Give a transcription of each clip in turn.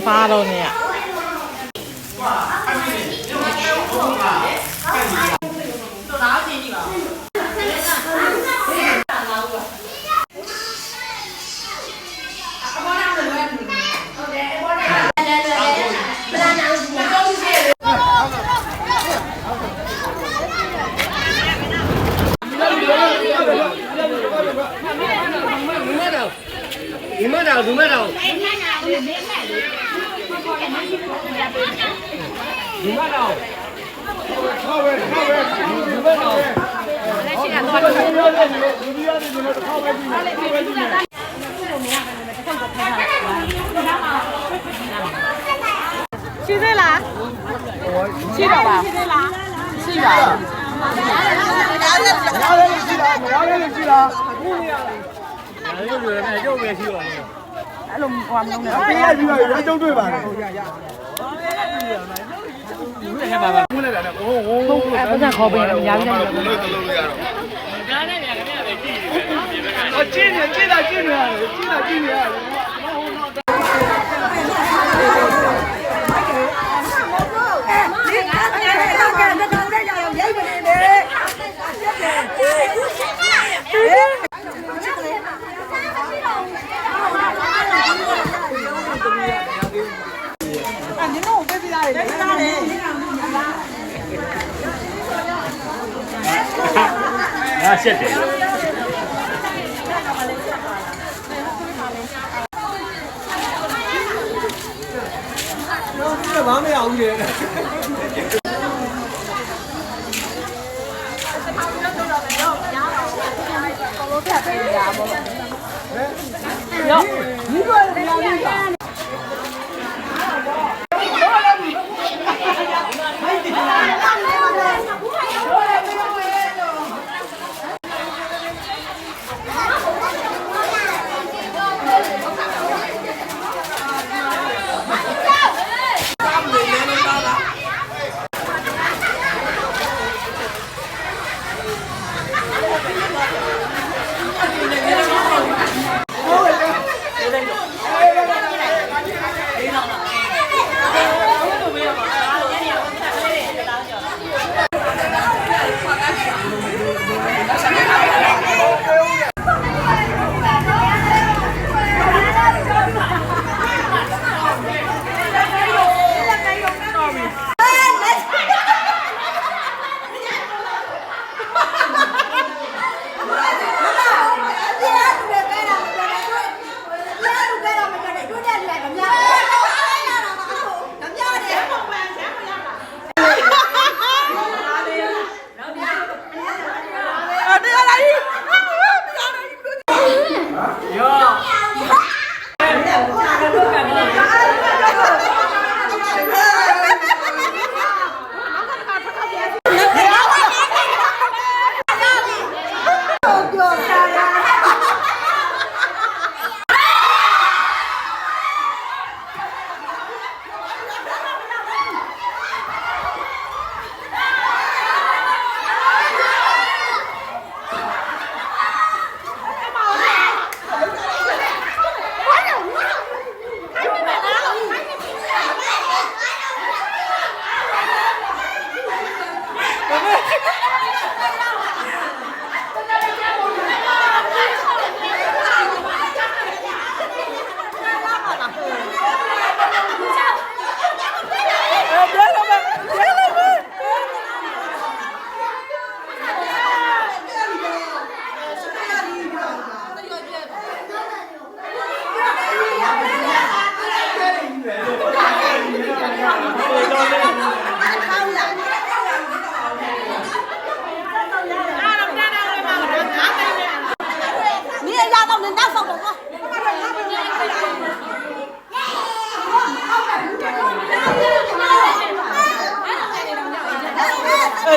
ဘာလို့နေရဒီမတော်ဒီမတော်ဒီမတော်ခေါ်ပဲဒီမတော်လက်ရှိကတော့ဒီရတယ်ဒီမတော်ခေါ်ပဲဒီမှာရှိသေးလားရှိတော့ပါရှိပါရတယ်ရှိလားမရတယ်ရှိလားအခုနေရတယ်ရုပ်တွေနဲ့ရုပ်ပဲရှိပါလေအဲ့လိုဟိုမလုံးနဲ့ပေးရပြီးတော့ရကြုံတွေ့ပါတယ်ဟုတ်ရရပါပါမွန်းလိုက်တာနဲ့ဟိုအဲ့ပတ်ခေါ်ပေးတယ်ညာပြီးတယ်လို့လို့ရတော့ဒါနဲ့မြန်ခင်ဗျာပဲကြည့်နေတယ်ကြည့်နေကြည့်တာကြည့်နေရတယ်ကြည့်တာကြည့်နေရတယ်ရှက်တယ်ဘာမရဘူးလေ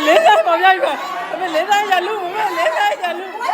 လေးစားမပြိုက်ပဲအမေလေးစားရလူမမေလေးစားရလူ